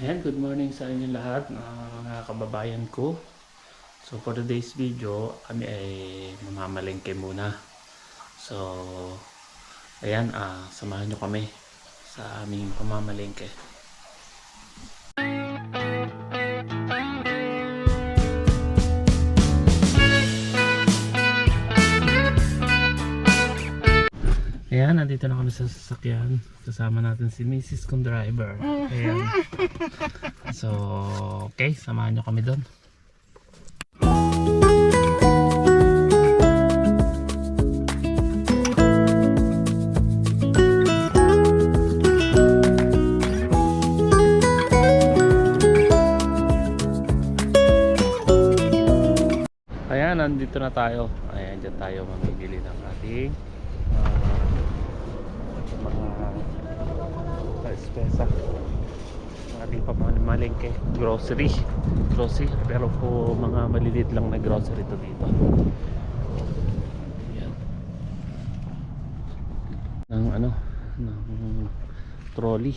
Ayan, good morning sa inyo lahat, mga kababayan ko. So for today's video, kami ay mamamalengke muna. So ayan, samahan nyo kami sa aming pamamalengke. Ayan, nandito na kami sa sasakyan. Kasama natin si Mrs. kong driver. Ayan. So, okay, samahan nyo kami doon. Ayan, nandito na tayo. Ayan, dyan tayo mamimili ng ating mga espesa ng ating pamamalengke, grocery, pero po mga maliliit lang na grocery to dito. Yan. Ng trolley.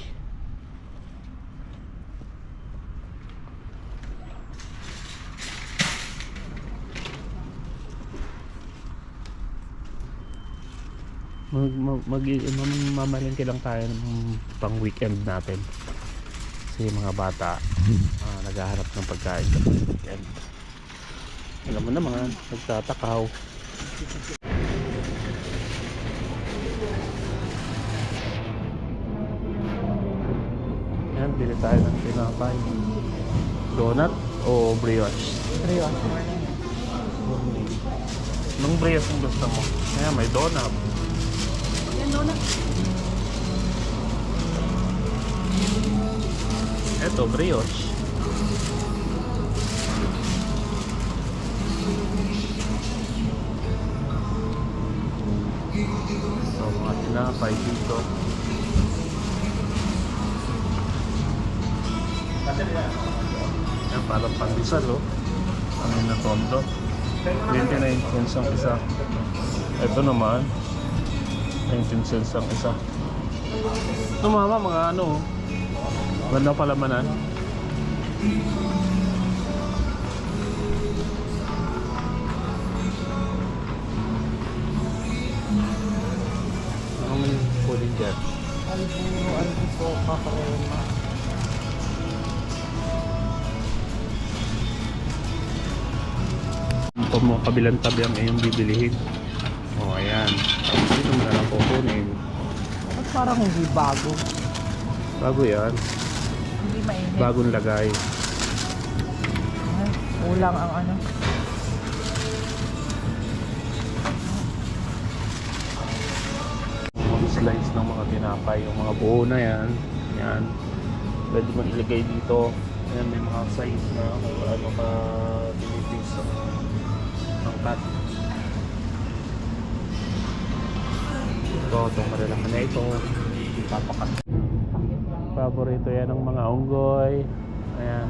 Mamalengke lang tayo ng pang weekend natin kasi mga bata naghahanap ng pagkain sa weekend. Alam mo naman, nagtatakaw. Yan, bili tayo ng tinapay. Donut o brioche? Brioche. Nung brioche ang gusto mo? Kaya may donut. Eto, brioche. So, mga tinapay dito. Yan, parang pandesal, oh. Ano na tondo. 29 cents ang isa. Ito naman 19 cents ang isa. Ito mga ano, ganda palamanan. Ano may pwede dyan? Alburo, albiko, kakarema. Ito mo kabilang tabi ang iyong bibilihin. O ayan, dito mo na lang kukunin. Ba't parang hindi bago? Bago yan, Hindi mainit. bagong lagay. Ay, kulang ang ano. Mga slice ng mga tinapay, yung mga buo na yan. Yan, pwede mo ilagay dito. Ayan, may mga size na kung ano ka dinipis ng cut. Itong malalaki na ito, ipapakat. Paborito yan ng mga unggoy. Ayan.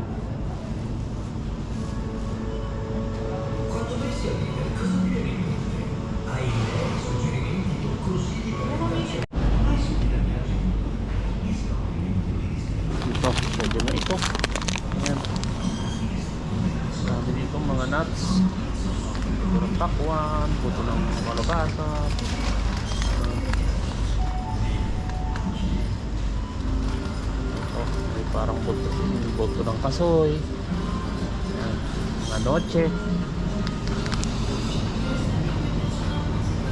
Ito, pwede na ito. Ayan. Sabi dito mga nuts. Puto ng pakwan, puto ng malabasa. May parang buto ng kasoy. Ayan. Mga noche.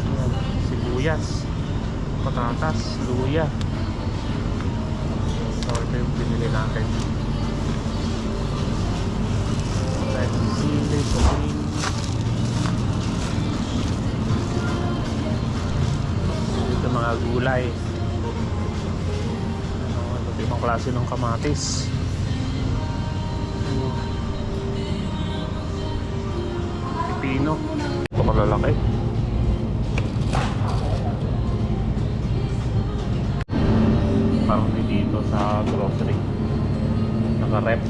Ayan. Sibuyas, patatas, luya. So ito yung binili natin. Lemon sili, sili. Ito mga gulay. Ibang klase ng kamatis. Pipino. Ito malalaki. Parang dito sa grocery. Naka-rep.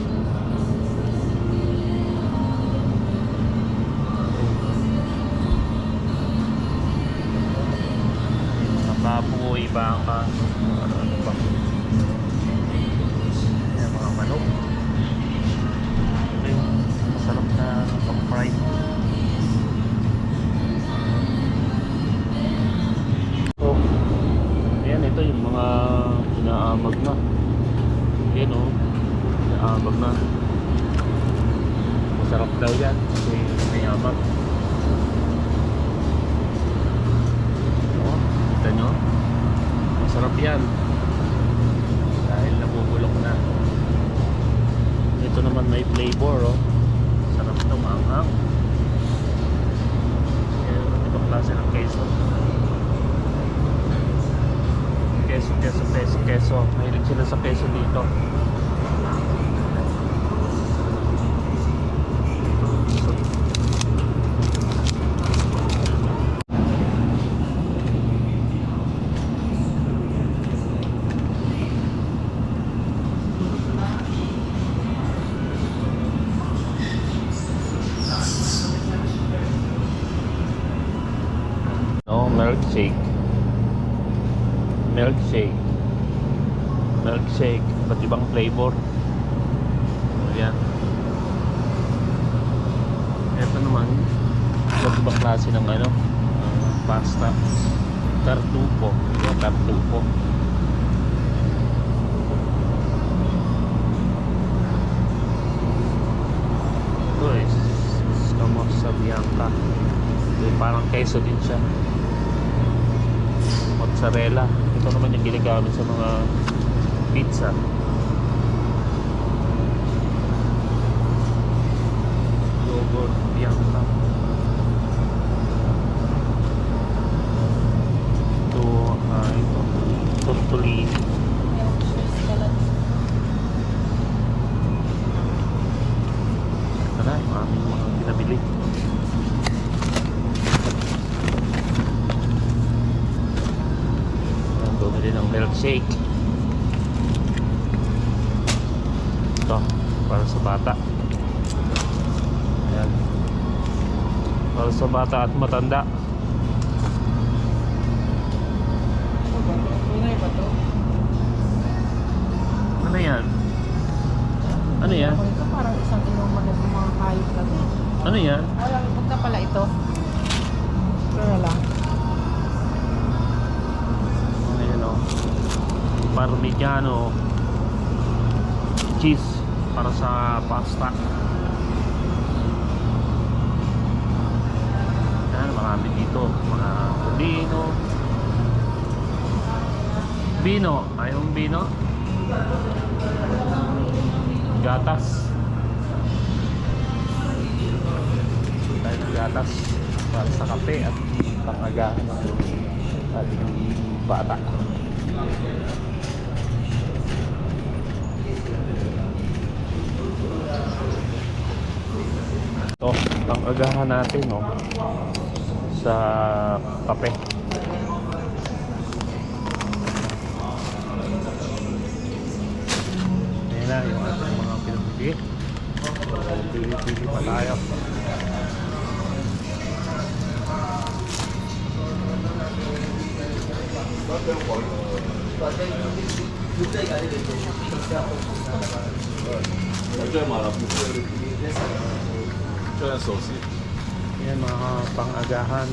Baboy, baka, ano ba? Ayan, mga manok. wag na. Masarap daw yan kasi mayaman. Kita nyo? Masarap yan dahil nabubulok na. Ito naman may flavor, oh. Sarap ito, maanghang. Ibang klase ng queso. Queso. Mahilig sila sa queso dito. No, milkshake. Ba't ibang flavor? Ayan. Ito naman, ba't ibang klase ng ano? Pasta. Tartufo. Ito, tartufo. Ito is Scamosa Bianca. Ito, parang queso din siya. Mozzarella. Ito naman yung ginagamit sa mga pizza. Yogurt Bianca. Ito tortellini. Ito na yung aming mga pinabili. Bumili ng milkshake. Ito, para sa bata. Ayan. Para sa bata at matanda. Ano yan? Ano yan? Ito parang isang inuman ng mga hayop lang. Ano yan? Wala, huwag na pala ito. Pero lang. Parmigiano cheese para sa pasta. Yan, marami dito mga bino, ayong bino, gatas, tayo ng gatas para sa kape at pang-agahan ng ating bata. Ito, pang-agahan natin, no, sa kape. Ayan na yung ating mga pinapili. Pili-pili pa tayo. Yan mga pang-agahan.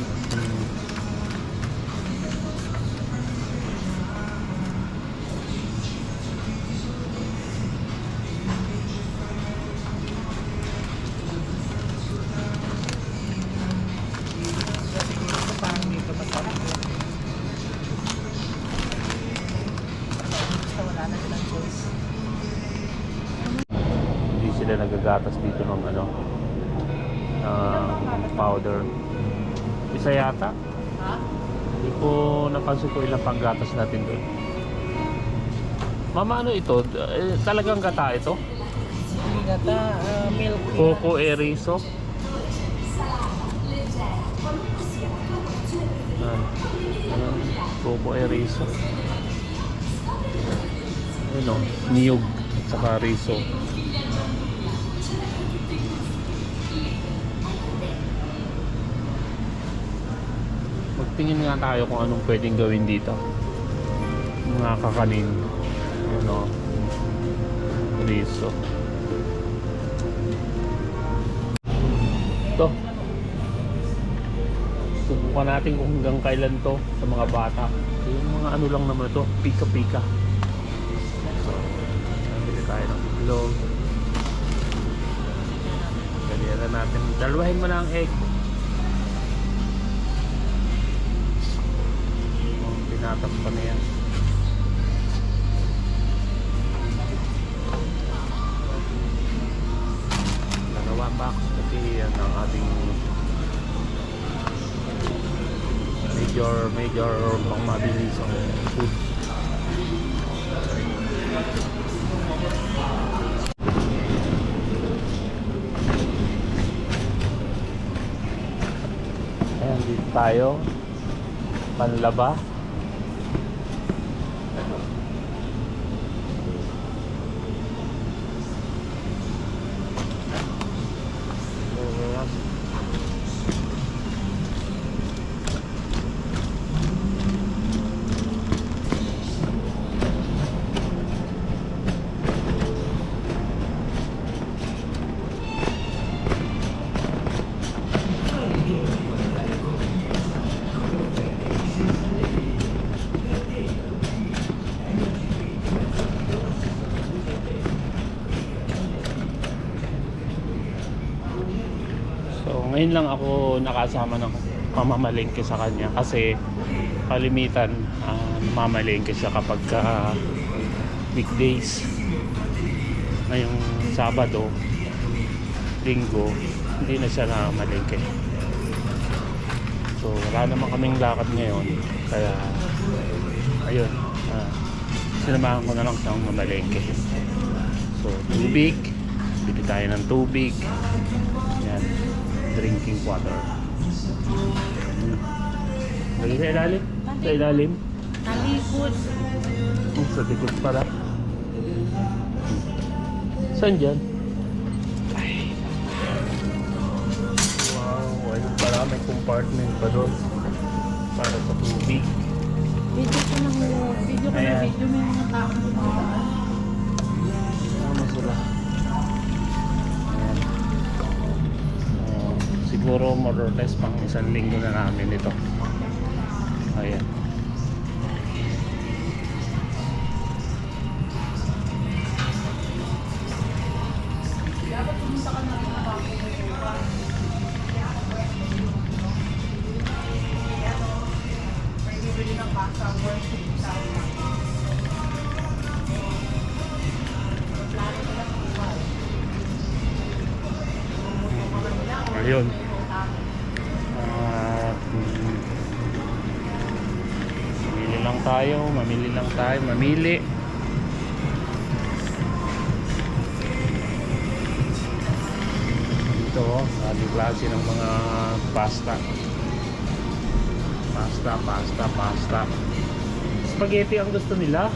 Parang dito masarap. Basta wala na silang choice. Hindi sila nagagatas dito ng ano, powder. Isa yata. Ha? Hindi ko napansin ko ilang panggatas natin doon. Mama, ano ito? Talagang gata ito? Hindi gata, milk. Coco Erizo. Coco Erizo. Ano? Niyog at saka riso. Magtingin nga tayo kung anong pwedeng gawin dito. Mga kakanin. Ano? Riso. Ito. Subukan natin kung hanggang kailan to sa mga bata. Yung mga ano lang naman ito, pika-pika. So, bili tayo ng itlog. natin. Dalawahin mo na ang egg. Oh, tinatap pa na yan. Dalawa box kasi yan ang ating major pang mabilis ang food. Ayan, dito tayo. Panlaba. Ngayon lang ako nakasama ng mamamalengke sa kanya kasi kalimitan mamalengke siya kapag weekdays. Ngayong Sabado, Linggo, hindi na siya nakamalengke. So wala naman kaming lakad ngayon, kaya ayun, sinamahan ko na lang siyang mamalengke. So tubig, bili tayo ng tubig. Yan, drinking water. Lagi sa ilalim? Sa ilalim? Talikod. Oh, sa likod pala. Saan dyan? Ay. Wow, ayun pala, may compartment pa doon para sa tubig. Video ko ng video ko Ayan. ng video may mga tao na tumataan. Tama sila. Ayan. Siguro more or less pang isang linggo na namin ito. Ayan. Dapat pumunta ka na rin na bago mo may bibili ng basa worth 2,000. Ayun. Mamili lang tayo, mamili. Dito, ating klase ng mga pasta. Pasta. Spaghetti ang gusto nila.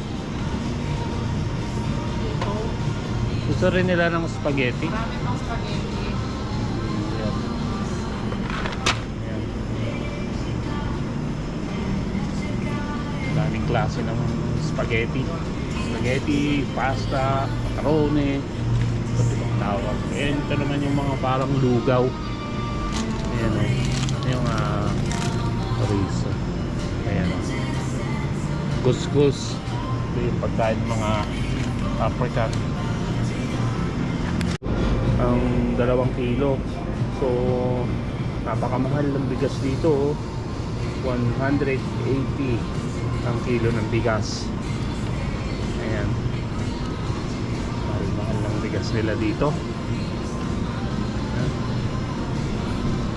Gusto rin nila ng spaghetti. Marami pang spaghetti. Ayan. Ayan. Daming klase ng spaghetti. Spaghetti, pasta, macaroni, ito ibang tawag. Ayan, ito naman yung mga parang lugaw. Ayan o. Yung riso. Ayan o. Gus-gus. Ito yung pagkain ng mga African. Ang 2 kilo. So napakamahal ng bigas dito. 180 ang kilo ng bigas. Ayan, mahal ng bigas nila dito. Ayan.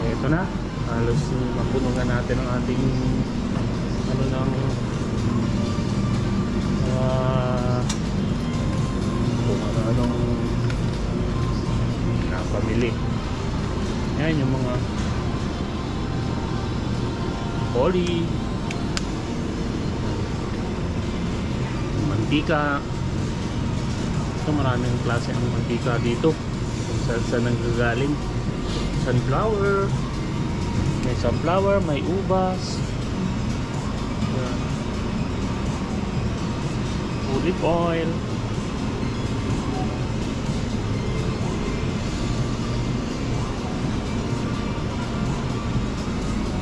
Ito na, halos mapuno na natin ang ating ano ng kung ano-anong pamili. Yan yung mga poli, mantika. Ito maraming klase ng mantika dito kung saan nanggagaling. Sunflower, may sunflower, may ubas. Yan. Olive oil.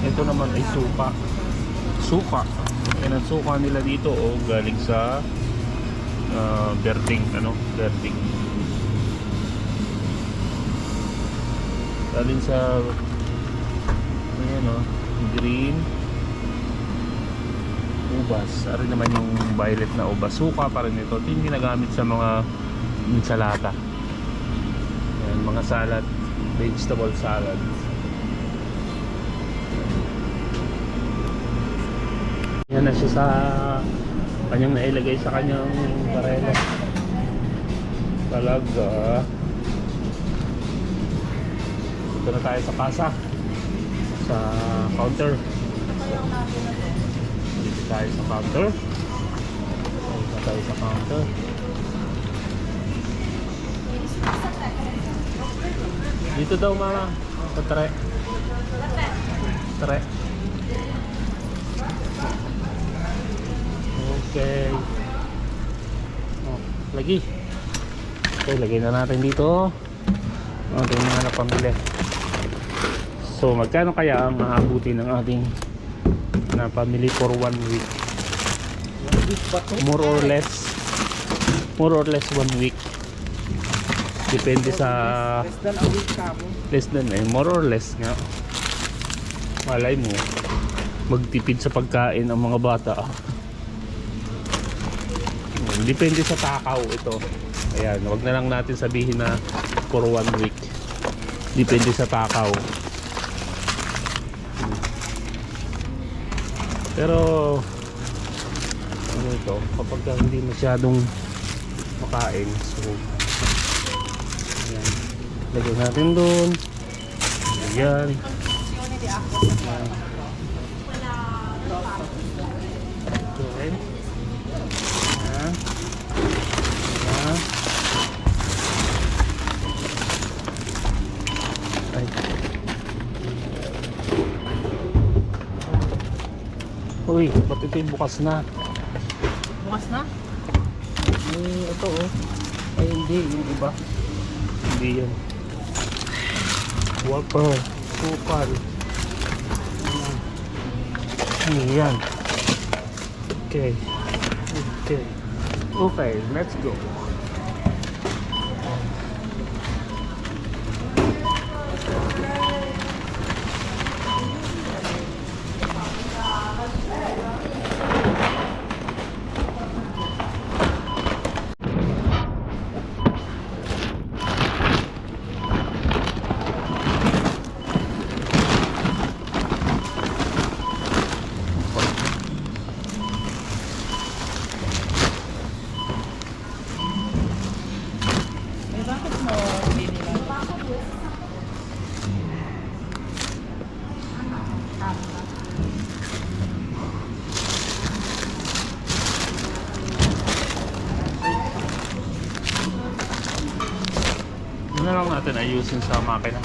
Ito naman ay suka. Yan ang suka nila dito galing sa berding. Dalhin sa ayan o, green ubas. Ari naman yung violet na ubas. Suka pa rin ito. Ito yung ginagamit sa mga insalata. Ayan, mga salad, vegetable salad. Yan na siya sa kanyang nailagay sa kanyang barela. Talaga. Dito na tayo sa kasa, sa counter. Dito tayo sa counter. Dito tayo sa counter. Dito daw mama. Sa tre. Tre. Okay. Oh, lagi. Okay, lagay na natin dito. Ating mga napamili. So, magkano kaya ang maabuti ng ating napamili for 1 week? More or less 1 week. Depende sa Less than a week ka mo. less than more or less nga. Malay mo magtipid sa pagkain ang mga bata. Depende sa takaw ito. Ayan, wag na lang natin sabihin na for 1 week. Depende sa takaw. Pero ano ito, kapag hindi masyadong makain, so ayan, lagyan natin doon. Ayan. Okay. Ayan. Ayan. Ay. Uy, ba't ito yung bukas na? Bukas na? Ito oh. Ay hindi, yung iba. Hindi yan. Whopper, sukal. Ano yan? Okay. Okay. Okay, let's go. Eh, bakit mo binili? Ano na lang natin ayusin sa makina.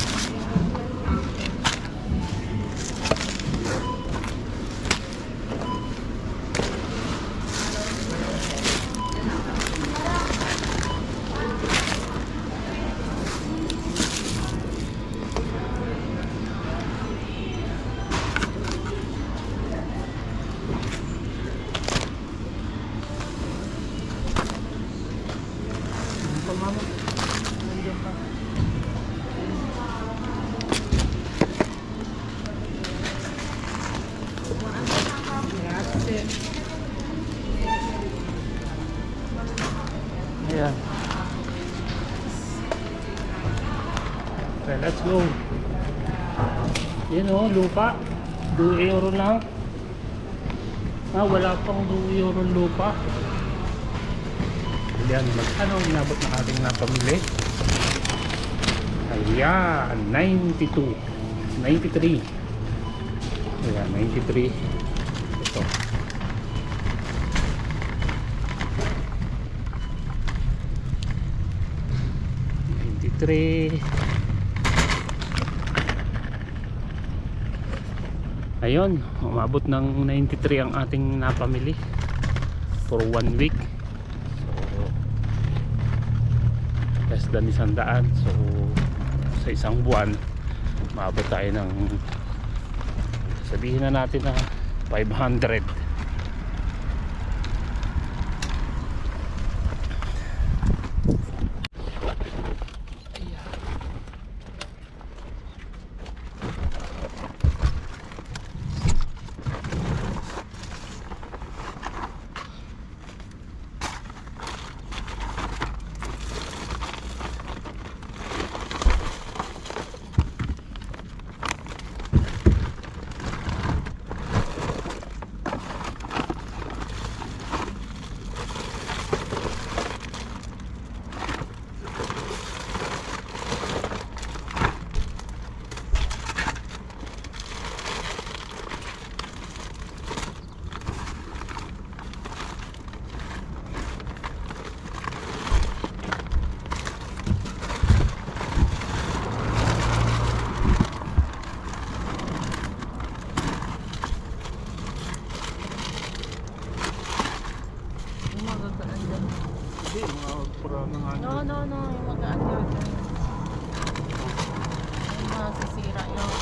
Ayan. Okay, let's go. Yan o, lupa. 2 euro lang. Wala pang 2 euro lupa. Ayan, magkano ang inabot ng ating napamili? Ayan, 92. 93. Ayan, 93. Ito. Ayun, umabot ng 93 ang ating napamili for 1 week. So less than 100. So sa isang buwan maabot tayo ng, sabihin na natin na 500. No, yung magaan yun. Yung masisira yung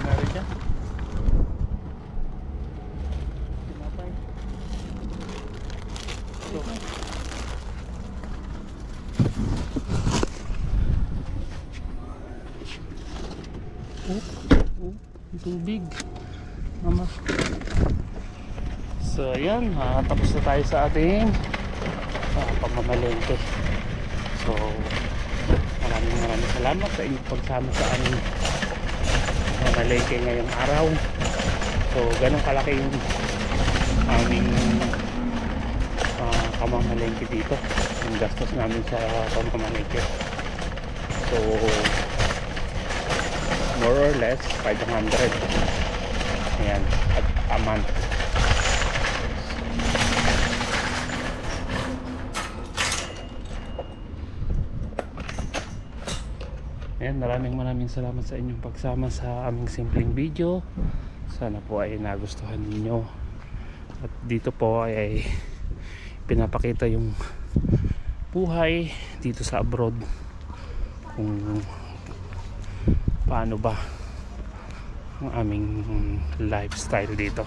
Meron siya. Tinapay. So, yung tubig. Mama. So, ayan. Tapos na tayo sa ating pamamalengke. So, maraming salamat sa inyong pagsama sa aming pamamalengke ngayong araw. So, ganun kalaki yung aming pamamalengke dito. Yung gastos namin sa pamamalengke. So, more or less 500. Ayan, at a month. Ayan, maraming salamat sa inyong pagsama sa aming simpleng video. Sana po ay nagustuhan ninyo. At dito po ay pinapakita yung buhay dito sa abroad, kung paano ba ang aming lifestyle dito.